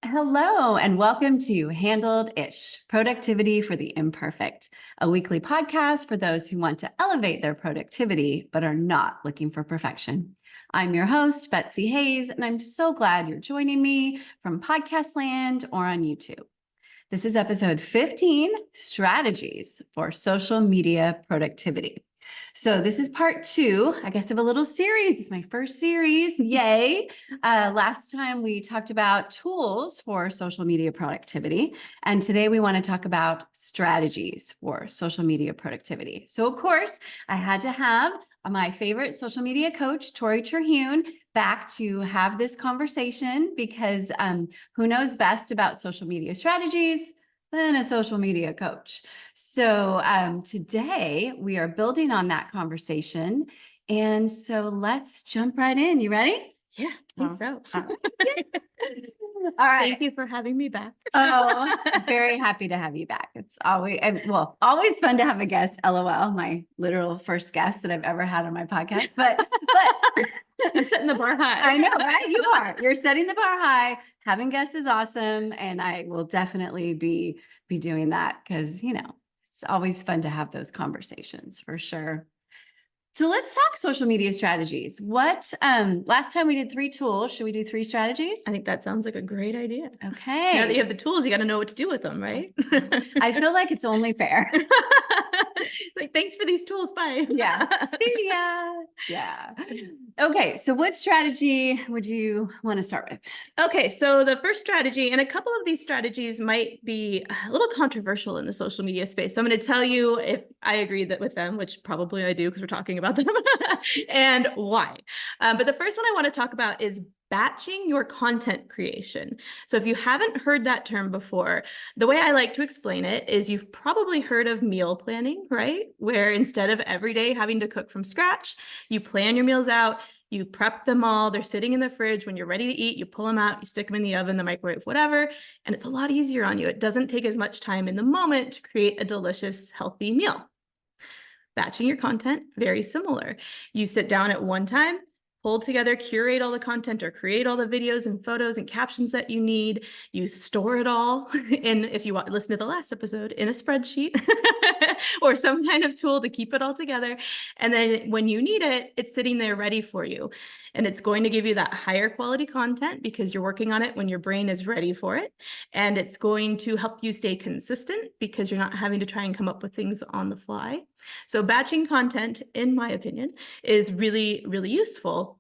Hello, and welcome to Handled-ish, Productivity for the Imperfect, a weekly podcast for those who want to elevate their productivity but are not looking for perfection. I'm your host, Betsy Hayes, and I'm so glad you're joining me from Podcast Land or on YouTube. This is episode 15, Strategies for Social Media Productivity. So this is part 2, I guess, of a little series. It's my first series. Yay. Last time we talked about tools for social media productivity. And today we want to talk about strategies for social media productivity. So of course, I had to have my favorite social media coach, Tori Terhune, back to have this conversation because who knows best about social media strategies than a social media coach. So today we are building on that conversation. And so let's jump right in. You ready? Yeah, I think so. All right. Thank you for having me back. Oh, very happy to have you back. It's always fun to have a guest. LOL, my literal first guest that I've ever had on my podcast. But I'm setting the bar high. I know, right? You are. You're setting the bar high. Having guests is awesome, and I will definitely be doing that because it's always fun to have those conversations for sure. So let's talk social media strategies. What last time we did 3 tools. Should we do 3 strategies? I think that sounds like a great idea. Okay. Now that you have the tools, you got to know what to do with them, right? I feel like it's only fair. Like, thanks for these tools. Bye. Yeah. See ya. Yeah. Okay. So what strategy would you want to start with? Okay, so the first strategy, and a couple of these strategies might be a little controversial in the social media space. So I'm going to tell you if I agree with them, which probably I do because we're talking about them, and why. But the first one I want to talk about is batching your content creation. So if you haven't heard that term before, the way I like to explain it is you've probably heard of meal planning, right? Where instead of every day having to cook from scratch, you plan your meals out. You prep them all. They're sitting in the fridge. When you're ready to eat, you pull them out, you stick them in the oven, the microwave, whatever. And it's a lot easier on you. It doesn't take as much time in the moment to create a delicious, healthy meal. Batching your content, very similar. You sit down at one time, pull together, curate all the content or create all the videos and photos and captions that you need. You store it all in, if you want to listen to the last episode, in a spreadsheet or some kind of tool to keep it all together. And then when you need it, it's sitting there ready for you. And it's going to give you that higher quality content because you're working on it when your brain is ready for it. And it's going to help you stay consistent because you're not having to try and come up with things on the fly. So batching content, in my opinion, is really, really useful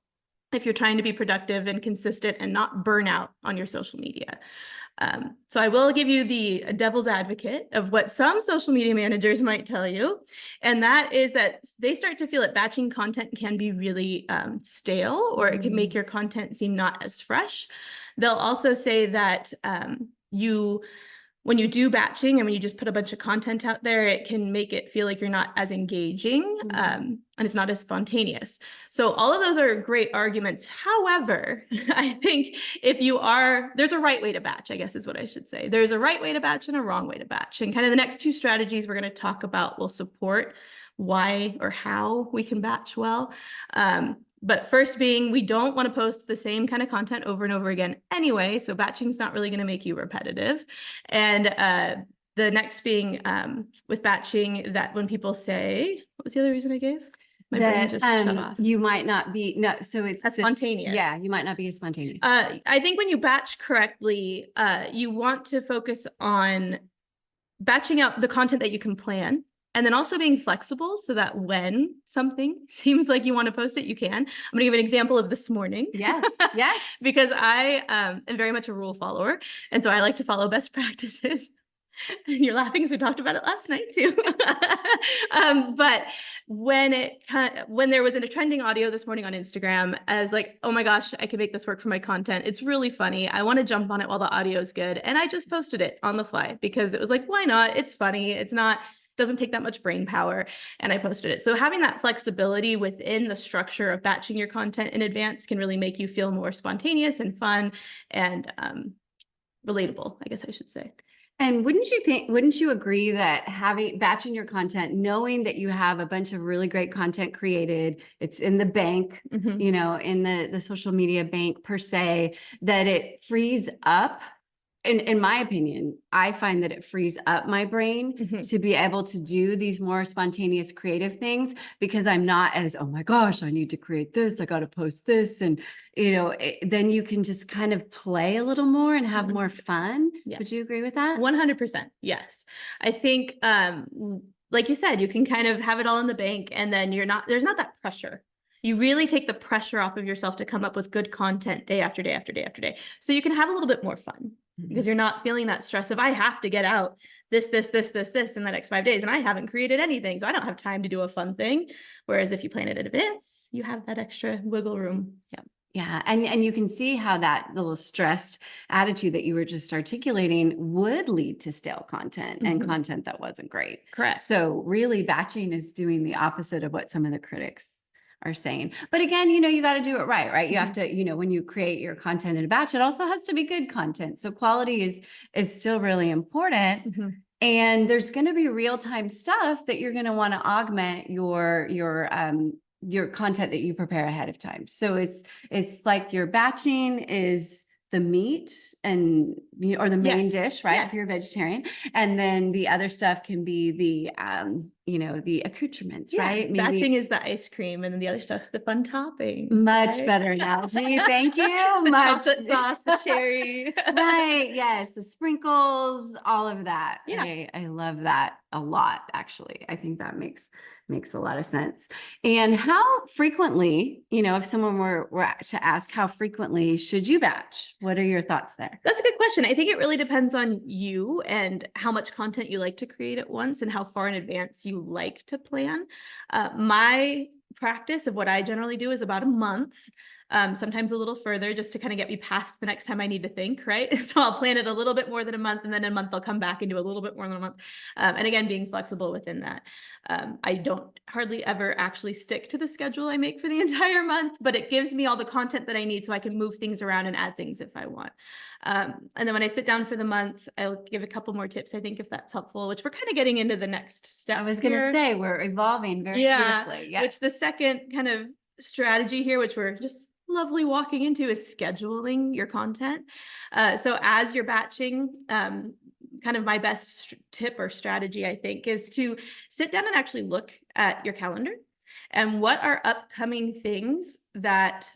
if you're trying to be productive and consistent and not burn out on your social media. So I will give you the devil's advocate of what some social media managers might tell you, and that is that they start to feel that batching content can be really stale, or it can make your content seem not as fresh. They'll also say that when you do batching and when you just put a bunch of content out there, it can make it feel like you're not as engaging and it's not as spontaneous. So all of those are great arguments. However, I think there's a right way to batch, I guess is what I should say. There's a right way to batch and a wrong way to batch. And kind of the next 2 strategies we're going to talk about will support why or how we can batch well. But first being, we don't want to post the same kind of content over and over again anyway, so batching is not really going to make you repetitive. And the next being with batching, that when people say, what was the other reason I gave? My brain just shut off. You might not be, so it's as spontaneous. Yeah, you might not be as spontaneous. I think when you batch correctly, you want to focus on batching out the content that you can plan. And then also being flexible so that when something seems like you want to post it, you can. I'm going to give an example of this morning. Yes, yes. Because I am very much a rule follower. And so I like to follow best practices. You're laughing because we talked about it last night too. But when there was a trending audio this morning on Instagram, I was like, oh my gosh, I can make this work for my content. It's really funny. I want to jump on it while the audio is good. And I just posted it on the fly because it was like, why not? It's funny. Doesn't take that much brain power, and I posted it. So having that flexibility within the structure of batching your content in advance can really make you feel more spontaneous and fun and relatable, I guess I should say. And wouldn't you agree that batching your content, knowing that you have a bunch of really great content created, it's in the bank, in the social media bank per se, that it frees up in my opinion, I find that it frees up my brain Mhm. to be able to do these more spontaneous creative things because I'm not as, oh my gosh, I need to create this, I got to post this. And, then you can just kind of play a little more and have more fun. Would you Yes. agree with that? 100%. Yes. I think, like you said, you can kind of have it all in the bank and then there's not that pressure. You really take the pressure off of yourself to come up with good content day after day after day after day. So you can have a little bit more fun because Mhm. you're not feeling that stress of, I have to get out this in the next 5 days. And I haven't created anything. So I don't have time to do a fun thing. Whereas if you plan it in advance, you have that extra wiggle room. Yeah. Yeah. And you can see how that little stressed attitude that you were just articulating would lead to stale content and Mhm. content that wasn't great. Correct. So really batching is doing the opposite of what some of the critics are saying. But again, you got to do it right, right? You have to, when you create your content in a batch, it also has to be good content. So quality is still really important. Mhm. And there's going to be real-time stuff that you're going to want to augment your content that you prepare ahead of time. So it's like your batching is the meat and or the main Yes. dish, right? If Yes. you're a vegetarian. And then the other stuff can be the accoutrements, Yeah, right? batching Maybe is the ice cream, and then the other stuff's the fun toppings, much right? better analogy. Thank you. The Much. chocolate sauce, the cherry. Right. Yes. The sprinkles, all of that. Yeah. I love that a lot, actually. I think that makes a lot of sense. And how frequently, if someone were to ask how frequently should you batch? What are your thoughts there? That's a good question. I think it really depends on you and how much content you like to create at once and how far in advance you like to plan. My practice of what I generally do is about a month, sometimes a little further, just to kind of get me past the next time I need to think, right? So I'll plan it a little bit more than a month, and then in a month I'll come back and do a little bit more than a month. And again, being flexible within that. I don't hardly ever actually stick to the schedule I make for the entire month, but it gives me all the content that I need so I can move things around and add things if I want. And then when I sit down for the month, I'll give a couple more tips, I think, if that's helpful, which we're kind of getting into the next step I was going to here. say we're evolving very beautifully. Yeah. Which the second kind of strategy here, which we're just lovely walking into, is scheduling your content. So as you're batching, kind of my best tip or strategy, I think, is to sit down and actually look at your calendar and what are upcoming things that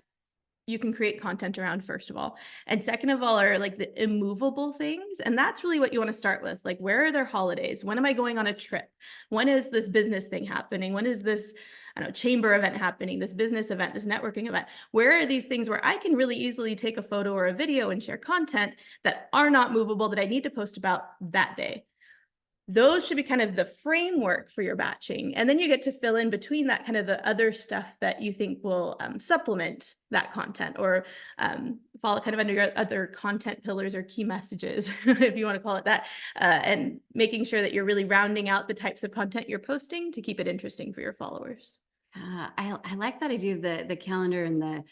you can create content around, first of all. And second of all, are like the immovable things. And that's really what you want to start with. Like, where are their holidays? When am I going on a trip? When is this business thing happening? When is this, I don't know, chamber event happening, this business event, this networking event? Where are these things where I can really easily take a photo or a video and share content that are not movable that I need to post about that day? Those should be kind of the framework for your batching. And then you get to fill in between that kind of the other stuff that you think will supplement that content or fall kind of under your other content pillars or key messages, if you want to call it that, and making sure that you're really rounding out the types of content you're posting to keep it interesting for your followers. I like that idea of the calendar and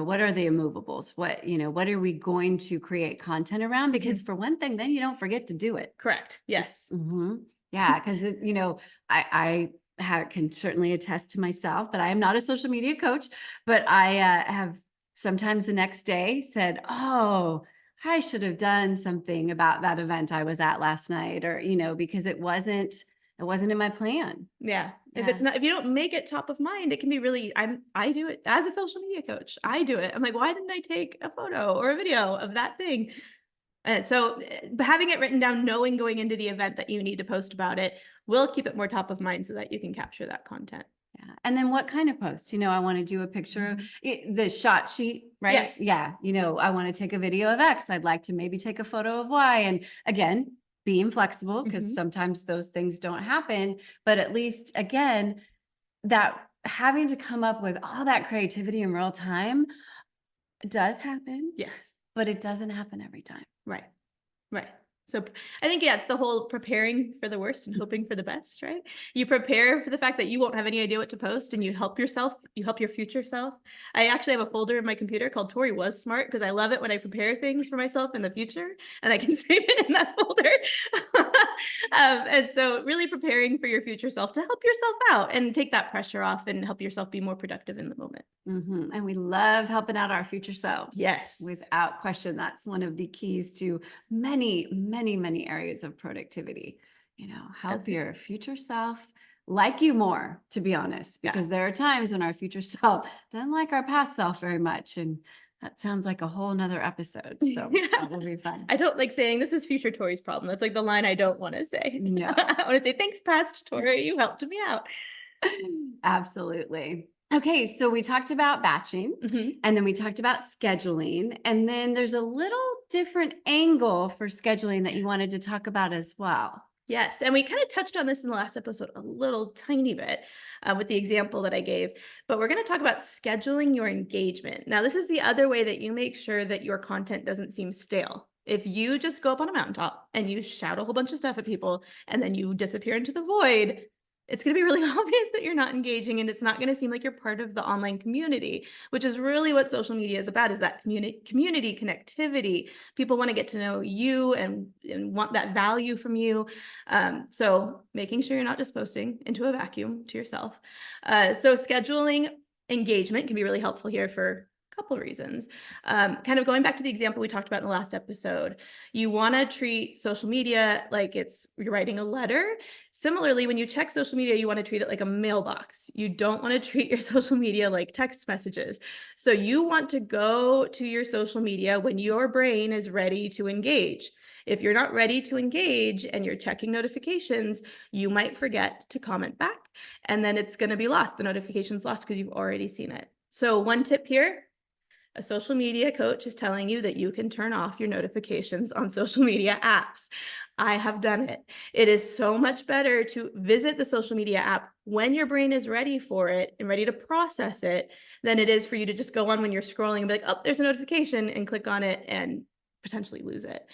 what are the immovables? What are we going to create content around? Because for one thing, then you don't forget to do it. Correct. Yes. Yeah, because I can certainly attest to myself that I am not a social media coach, but I have sometimes the next day said, "Oh, I should have done something about that event I was at last night," or because it wasn't in my plan. Yeah. If Yeah. it's not, if you don't make it top of mind, it can be really, I do it as a social media coach. I do it. I'm like, why didn't I take a photo or a video of that thing? And so having it written down, knowing going into the event that you need to post about it will keep it more top of mind so that you can capture that content. Yeah. And then what kind of post? I want to do a picture of the shot sheet, right? Yes. Yeah. I want to take a video of X. I'd like to maybe take a photo of Y. And again, being flexible because sometimes those things don't happen. But at least, again, that having to come up with all that creativity in real time does happen. Yes. But it doesn't happen every time. Right. Right. So I think, yeah, it's the whole preparing for the worst and hoping for the best, right? You prepare for the fact that you won't have any idea what to post, and you help yourself, you help your future self. I actually have a folder in my computer called Tori Was Smart, because I love it when I prepare things for myself in the future and I can save it in that folder. And so really preparing for your future self to help yourself out and take that pressure off and help yourself be more productive in the moment. And we love helping out our future selves. Yes. Without question, that's one of the keys to many, many, many areas of productivity. Help your future self like you more, to be honest, Yeah. because there are times when our future self doesn't like our past self very much. And that sounds like a whole nother episode. So that will be fun. I don't like saying this is future Tori's problem. That's like the line I don't want to say. No. I want to say, thanks, past Tori, you helped me out. Absolutely. Okay, so we talked about batching, and then we talked about scheduling, and then there's a little different angle for scheduling that you wanted to talk about as well. Yes, and we kind of touched on this in the last episode a little tiny bit with the example that I gave, but we're going to talk about scheduling your engagement. Now, this is the other way that you make sure that your content doesn't seem stale. If you just go up on a mountaintop and you shout a whole bunch of stuff at people and then you disappear into the void, it's going to be really obvious that you're not engaging, and it's not going to seem like you're part of the online community, which is really what social media is about, is that community connectivity. People want to get to know you and want that value from you. So making sure you're not just posting into a vacuum to yourself. So scheduling engagement can be really helpful here for couple of reasons. Kind of going back to the example we talked about in the last episode, you want to treat social media like you're writing a letter. Similarly, when you check social media, you want to treat it like a mailbox. You don't want to treat your social media like text messages. So you want to go to your social media when your brain is ready to engage. If you're not ready to engage and you're checking notifications, you might forget to comment back, and then it's going to be lost. The notification's lost because you've already seen it. So one tip here, a social media coach is telling you that you can turn off your notifications on social media apps. I have done it. It is so much better to visit the social media app when your brain is ready for it and ready to process it than it is for you to just go on when you're scrolling and be like, oh, there's a notification, and click on it and potentially lose it.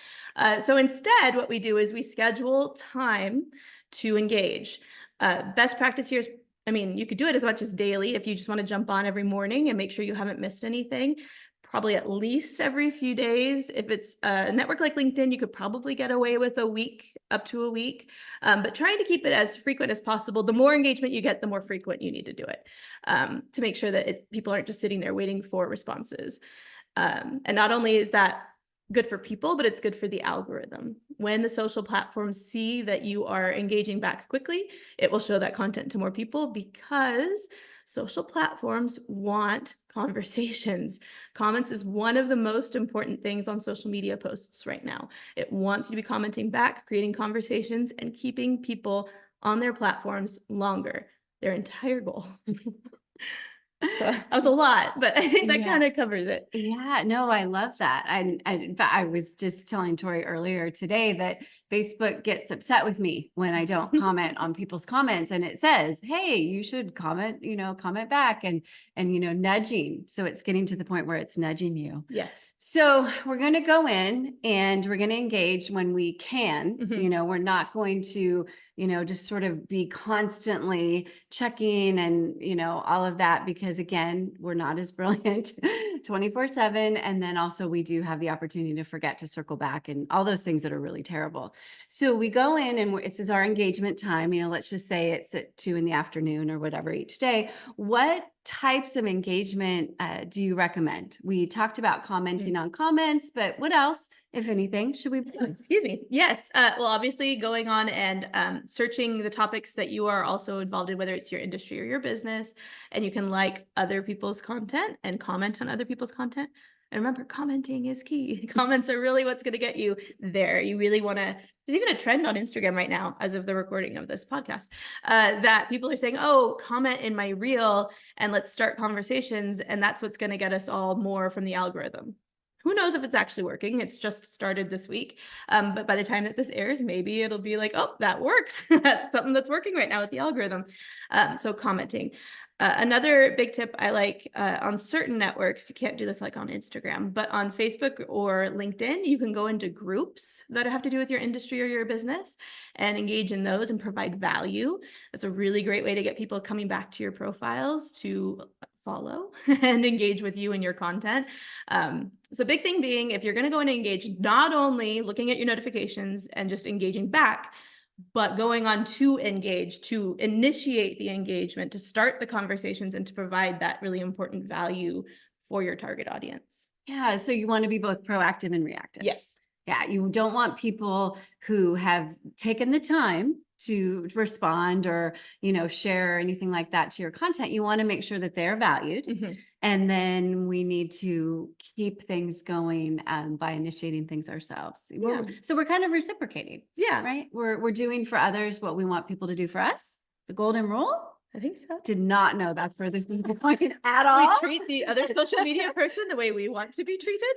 So instead, what we do is we schedule time to engage. Best practice here is, you could do it as much as daily if you just want to jump on every morning and make sure you haven't missed anything. Probably at least every few days. If it's a network like LinkedIn, you could probably get away with a week, up to a week. But trying to keep it as frequent as possible. The more engagement you get, the more frequent you need to do it to make sure that people aren't just sitting there waiting for responses. And not only is that good for people, but it's good for the algorithm. When the social platforms see that you are engaging back quickly, it will show that content to more people, because social platforms want conversations. Comments is one of the most important things on social media posts right now. It wants you to be commenting back, creating conversations, and keeping people on their platforms longer. Their entire goal. So that was a lot, but I think that kind of covers it. Yeah, no, I love that. And in fact, I was just telling Tori earlier today that Facebook gets upset with me when I don't comment on people's comments, and it says, hey, you should comment, comment back, and nudging. So it's getting to the point where it's nudging you. Yes. So we're going to go in and we're going to engage when we can. We're not going to just sort of be constantly checking and, all of that, because again, we're not as brilliant 24/7. And then also we do have the opportunity to forget to circle back and all those things that are really terrible. So we go in and this is our engagement time. Let's just say it's at 2 p.m. or whatever each day. What types of engagement do you recommend? We talked about commenting on comments, but what else, if anything, should we be doing? Excuse me. Yes. Well, obviously going on and searching the topics that you are also involved in, whether it's your industry or your business, and you can like other people's content and comment on other people's content. And remember, commenting is key. Comments are really what's going to get you there. You really want to, there's even a trend on Instagram right now, as of the recording of this podcast, that people are saying, oh, comment in my reel and let's start conversations. And that's what's going to get us all more from the algorithm. Who knows if it's actually working? It's just started this week. But by the time that this airs, maybe it'll be like, oh, that works. That's something that's working right now with the algorithm. So commenting. Another big tip I like on certain networks, you can't do this like on Instagram, but on Facebook or LinkedIn, you can go into groups that have to do with your industry or your business and engage in those and provide value. That's a really great way to get people coming back to your profiles to follow and engage with you and your content. So big thing being, if you're going to go and engage, not only looking at your notifications and just engaging back, but going on to engage, to initiate the engagement, to start the conversations, and to provide that really important value for your target audience. Yeah. So you want to be both proactive and reactive. Yes. Yeah. You don't want people who have taken the time to respond or, share or anything like that to your content. You want to make sure that they're valued. Mhm. And then we need to keep things going by initiating things ourselves. So we're kind of reciprocating, Yeah, right? We're doing for others what we want people to do for us. The golden rule. I think so. Did not know that's where this is going at all. We treat the other social media person the way we want to be treated.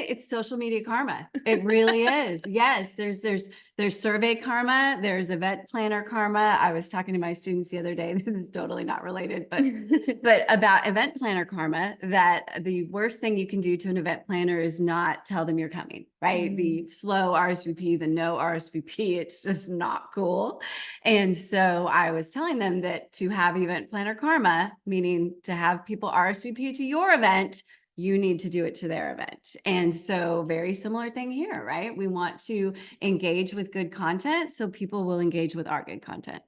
It's social media karma. It really is. Yes, there's survey karma, there's event planner karma. I was talking to my students the other day. This is totally not related, but about event planner karma, that the worst thing you can do to an event planner is not tell them you're coming, right? The slow RSVP, the no RSVP, it's just not cool. And so I was telling them that to have event planner karma, meaning to have people RSVP to your event, you need to do it to their event. And so very similar thing here, right? We want to engage with good content so people will engage with our good content.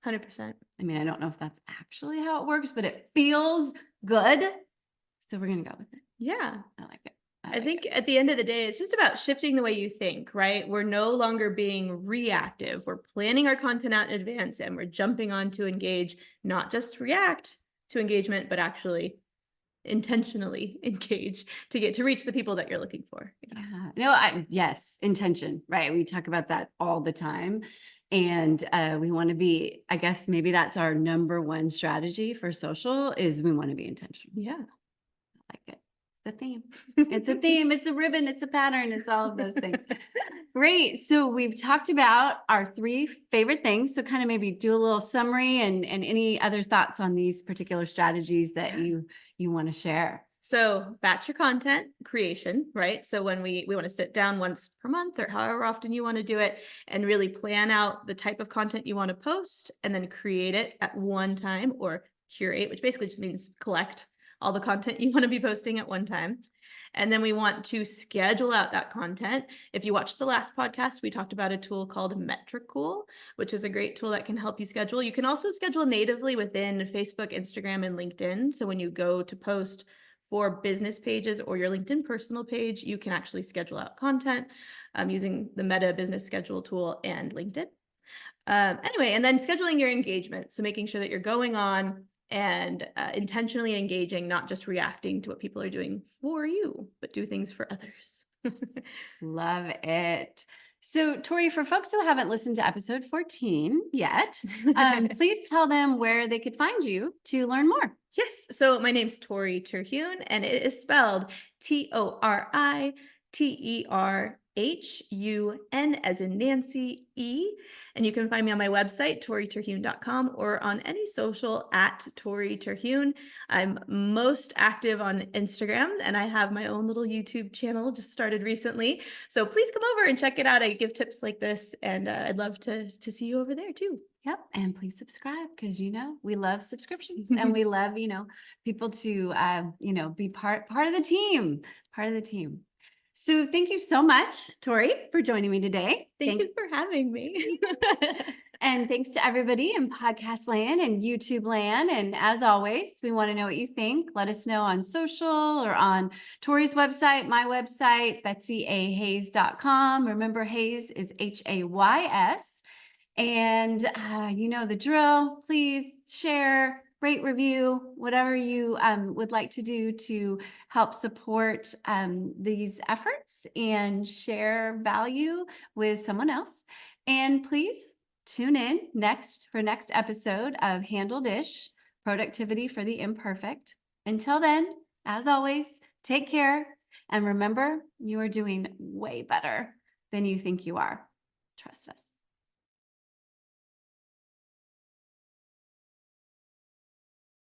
100%. I mean, I don't know if that's actually how it works, but it feels good. So we're going to go with it. Yeah. I like it. I think at the end of the day, it's just about shifting the way you think, right? We're no longer being reactive. We're planning our content out in advance and we're jumping on to engage, not just react to engagement, but actually intentionally engage to reach the people that you're looking for. Yeah. No, yes, intention, right? We talk about that all the time. And we want to be, I guess maybe that's our number one strategy for social is we want to be intentional. Yeah. I like it. It's a theme. It's a theme. It's a ribbon. It's a pattern. It's all of those things. Great. So we've talked about our 3 favorite things. So kind of maybe do a little summary and any other thoughts on these particular strategies that you want to share. So batch your content creation, right? So when we want to sit down once per month or however often you want to do it and really plan out the type of content you want to post and then create it at one time, or curate, which basically just means collect all the content you want to be posting at one time. And then we want to schedule out that content. If you watched the last podcast, we talked about a tool called Metricool, which is a great tool that can help you schedule. You can also schedule natively within Facebook, Instagram, and LinkedIn. So when you go to post for business pages or your LinkedIn personal page, you can actually schedule out content using the Meta Business Schedule tool and LinkedIn. Anyway, and then scheduling your engagement. So making sure that you're going on and intentionally engaging, not just reacting to what people are doing for you, but do things for others. Love it. So Tori, for folks who haven't listened to episode 14 yet, please tell them where they could find you to learn more. Yes. So my name's Tori Terhune, and it is spelled TORITERHUN as in Nancy E. And you can find me on my website, ToriTerhune.com, or on any social at Tori Terhune. I'm most active on Instagram, and I have my own little YouTube channel just started recently. So please come over and check it out. I give tips like this, and I'd love to see you over there too. Yep. And please subscribe because, we love subscriptions and we love, people to, be part of the team, So thank you so much, Tori, for joining me today. Thank you for having me. And thanks to everybody in podcast land and YouTube land. And as always, we want to know what you think. Let us know on social or on Tori's website, my website, BetsyAHayes.com. Remember, Hayes is Hays. And you know the drill. Please share, rate, review, whatever you would like to do to help support these efforts and share value with someone else. And please tune in next episode of Handled-ish, Productivity for the Imperfect. Until then, as always, take care. And remember, you are doing way better than you think you are. Trust us.